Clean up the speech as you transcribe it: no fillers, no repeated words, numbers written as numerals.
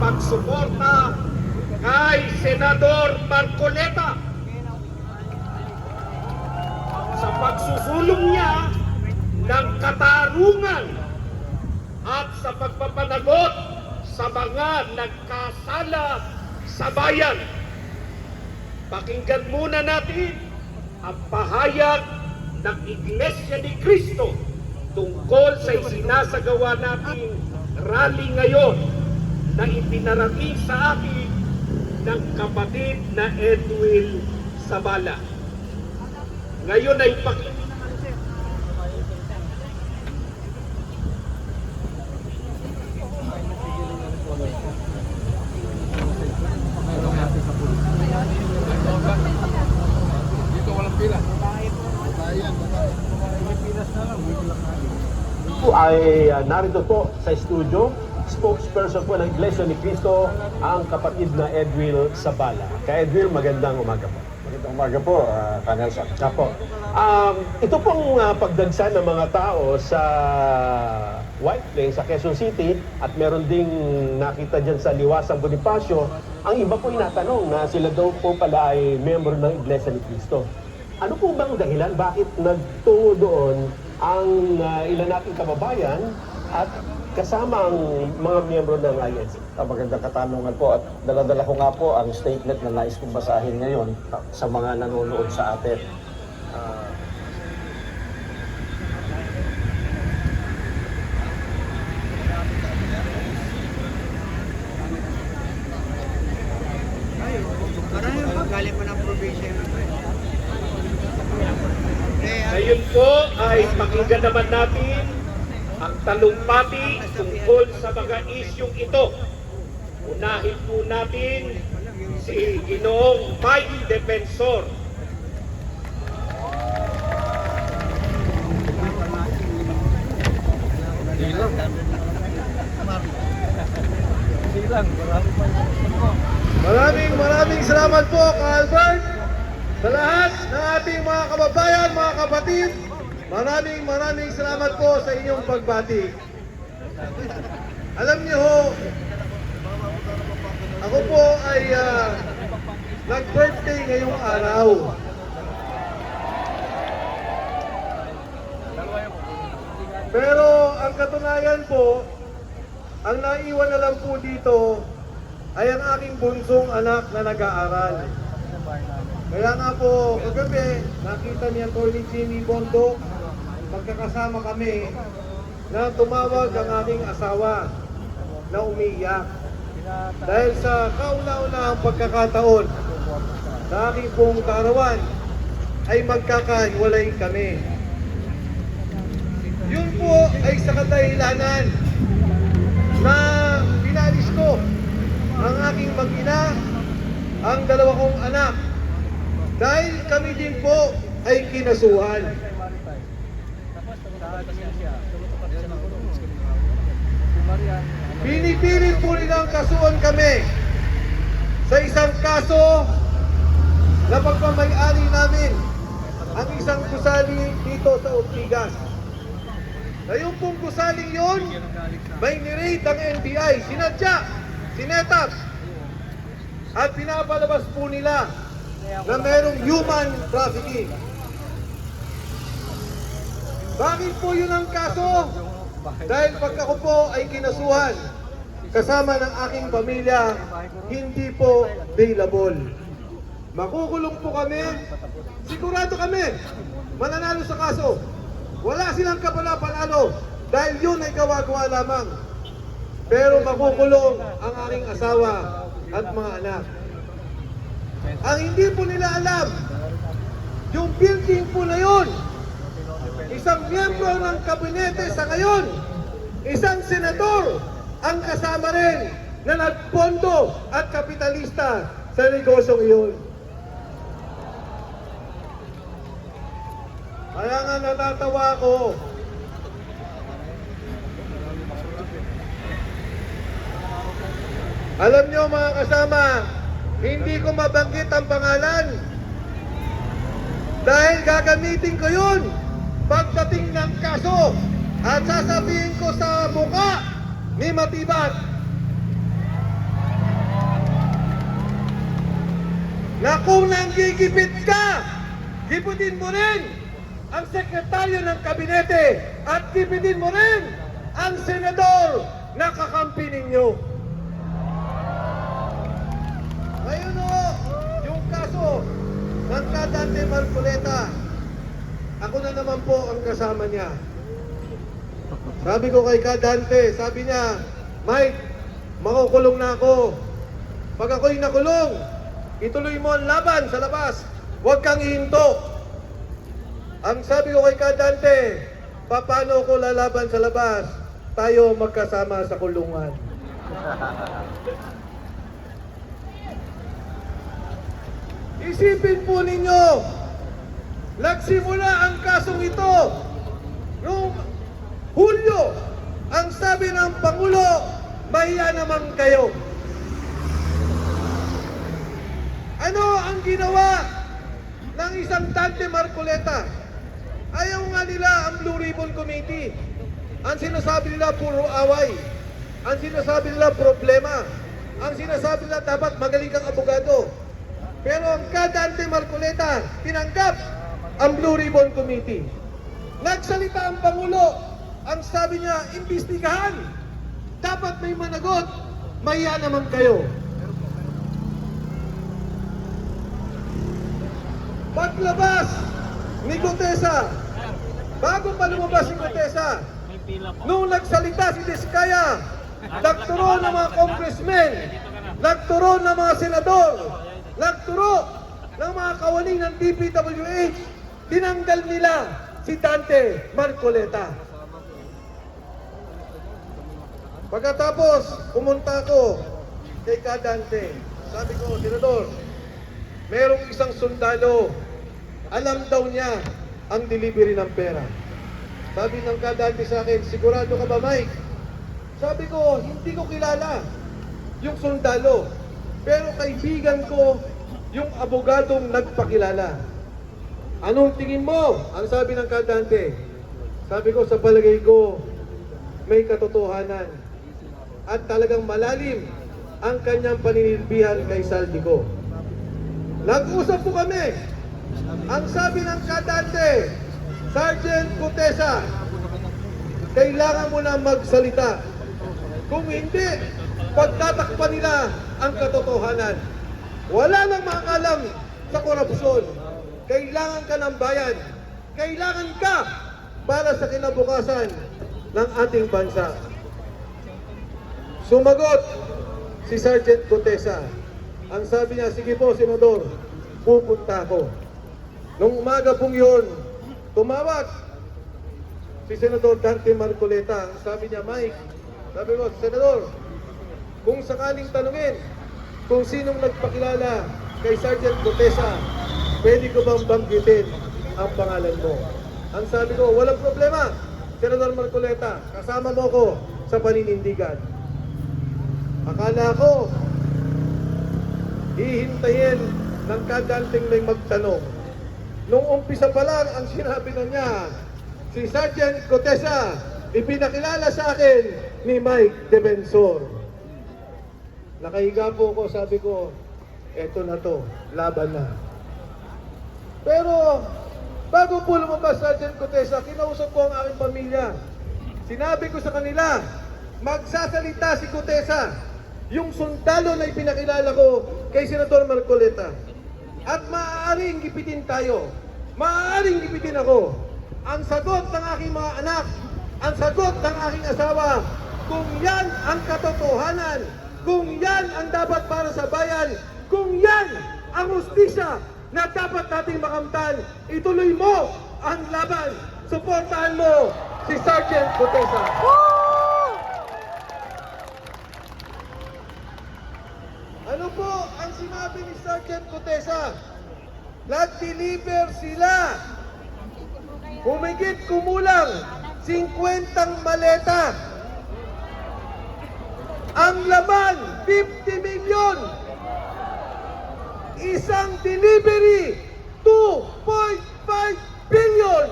pagsuporta kay Senador Marcoleta sa pagsusulong niya ng katarungan at sa pagpapanagot sa mga nagkasala sa bayan. Pakinggan muna natin ang pahayag ng Iglesia ni Cristo tungkol sa isinasagawa nating rally ngayon na ipinarating sa atin ng kapatid na Edwil Sabala. Ngayon ay dito walang pila. Ay narito po sa studio, spokesperson po ng Iglesia ni Cristo, ang kapatid na Edwil Sabala. Kay Edwil, magandang umaga po. Magandang umaga po, Kanelson. Apo. Ito pong pagdagsa ng mga tao sa White Plains, sa Quezon City, at meron ding nakita dyan sa Liwasang Bonifacio, ang iba po inatanong na sila daw po pala ay member ng Iglesia ni Cristo. Ano po bang dahilan? Bakit nagtungo doon ang ilan nating kababayan at kasama ang mga miyembro ng INC? Magandang katanungan po at dala-dala ko nga po ang statement na nais kong basahin ngayon sa mga nanonood sa atin. Galing pa ng probinsya. ngayon po ay pakinggan naman natin ang talumpati tungkol sa mga isyong ito. Unahin po natin si Ginoong Mike Defensor. Maraming salamat po, Ka-Albert, sa lahat ng ating mga kababayan, mga kapatid. Maraming salamat po sa inyong pagbati. Alam niyo ho, ako po ay nag-birthday ngayong araw. Pero ang katunayan po, ang naiwan na lang po dito ay ang aking bunsong anak na nag-aaral. Kaya nga po, kagabi, nakita niya Atty. Jimmy Bondo, magkakasama kami, na tumawag ang aking asawa na umiiyak. Dahil sa kauna-unahang pagkakataon sa aking buong kaarawan, ay magkakahiwalay kami. Yun po ay sa kadahilanan na pinalis ko ang aking mag-ina, ang dalawa kong anak, dahil kami din po ay kinasuhan. Pinipilit po nilang kasuhan kami sa isang kaso na pagmamay-ari namin ang isang gusali dito sa Ortigas. Ngayon pong gusaling yun, may niraid ang NBI, sinadya, sinetas, at pinapalabas po nila na merong human trafficking. Bakit po yun ang kaso? Dahil pag ako po ay kinasuhan, kasama ng aking pamilya, hindi po bailable. Makukulong po kami, sigurado kami, mananalo sa kaso. Wala silang kapala-panalo dahil yun ay gawa-gawa lamang. Pero makukulong ang aking asawa at mga anak. Ang hindi po nila alam, yung building po na yun, isang miyembro ng kabinete sa ngayon, isang senador, ang kasama rin na nagpondo at kapitalista sa negosyong iyon. Kaya nga natatawa ako. Alam nyo mga kasama, hindi ko mabanggit ang pangalan dahil gagamitin ko yun pagdating ng kaso at sasabihin ko sa mukha ni Matibat. kung nanggigipit ka, gipitin mo rin ang sekretaryo ng kabinete at gipitin mo rin ang senador na kakampi ninyo. Ngayon o, yung kaso ng Kadante Marcoleta, ako na naman po ang kasama niya. Sabi ko kay Kadante, sabi niya, Mike, makukulong na ako. Pag ako'y nakulong, ituloy mo ang laban sa labas. Huwag kang ihinto. Ang sabi ko kay Kadante, paano ko lalaban sa labas? Tayo magkasama sa kulungan. Isipin po ninyo, nagsimula ang kasong ito noong Hulyo. Ang sabi ng Pangulo, mahiya naman kayo. Ano ang ginawa ng isang Dante Marcoleta? Ayaw nga nila ang Blue Ribbon Committee. Ang sinasabi nila puro away. Ang sinasabi nila problema. Ang sinasabi nila dapat magaling kang abogado. Pero ang Kadante Marcoleta, tinanggap ang Blue Ribbon Committee. Nagsalita ang Pangulo. Ang sabi niya, imbestigahan. Dapat may managot. Mahiya naman kayo. Paglabas ni Gutesa, bago pa lumabas si Gutesa, nung nagsalita si Diskaya, nagturo ng mga congressmen, nagturo ng mga senador, nagturo ng mga kawaning ng DPWH, tinanggal nila si Dante Marcoleta. Pagkatapos, pumunta ako kay Kadante. Sabi ko, Senador, merong isang sundalo, alam daw niya ang delivery ng pera. Sabi ng Kadante sa akin, sigurado ka ba, Mike? Sabi ko, hindi ko kilala yung sundalo. Pero kaibigan ko yung abogadong nagpakilala. Anong tingin mo? Ang sabi ng Kadante. Sabi ko, sa palagay ko, may katotohanan. At talagang malalim ang kanyang paninilbihan kay Saldico. Nag-usap po kami. Ang sabi ng Kadante, Sergeant Gutesa, kailangan mo na magsalita. Kung hindi, pagtatakpan nila ang katotohanan. Wala nang makakalam sa korupsyon. Kailangan ka ng bayan. Kailangan ka para sa kinabukasan ng ating bansa. Sumagot si Sergeant Gutesa. Ang sabi niya, sige po, Senador, pupunta ako. Nung umaga pong yun, tumawag si Senador Dante Marcoleta. Ang sabi niya, Mike, sabi ko, Senador, kung sakaling tanungin kung sinong nagpakilala kay Sergeant Gutesa, pwede ko bang banggitin ang pangalan mo? Ang sabi ko, walang problema, Senador Marcoleta, kasama mo ko sa paninindigan. Akala ko, hihintayin ng Kadanteng may magtanong. Nung umpisa pa lang, ang sinabi na niya, si Sergeant Gutesa, ipinakilala sa akin ni Mike Defensor. Nakahiga po ako, sabi ko, eto na to, laban na. Pero, bago po lumabas Sergeant Gutesa, kinausap ko ang aking pamilya. Sinabi ko sa kanila, magsasalita si Gutesa, yung sundalo na ipinakilala ko kay Senador Marcoleta. At maaaring gipitin tayo. Maaaring gipitin ako. Ang sagot ng aking mga anak, ang sagot ng aking asawa, kung yan ang katotohanan, kung yan ang dapat para sa bayan, kung yan ang hustisya na dapat nating makamtan, ituloy mo ang laban. Suportahan mo si Sergeant Gutesa. Ano po ang sinabi ni Sergeant Gutesa? Nag-deliver sila. Humigit kumulang 50 maleta. Ang laman, 50 milyon. Isang delivery, 2.5 billion.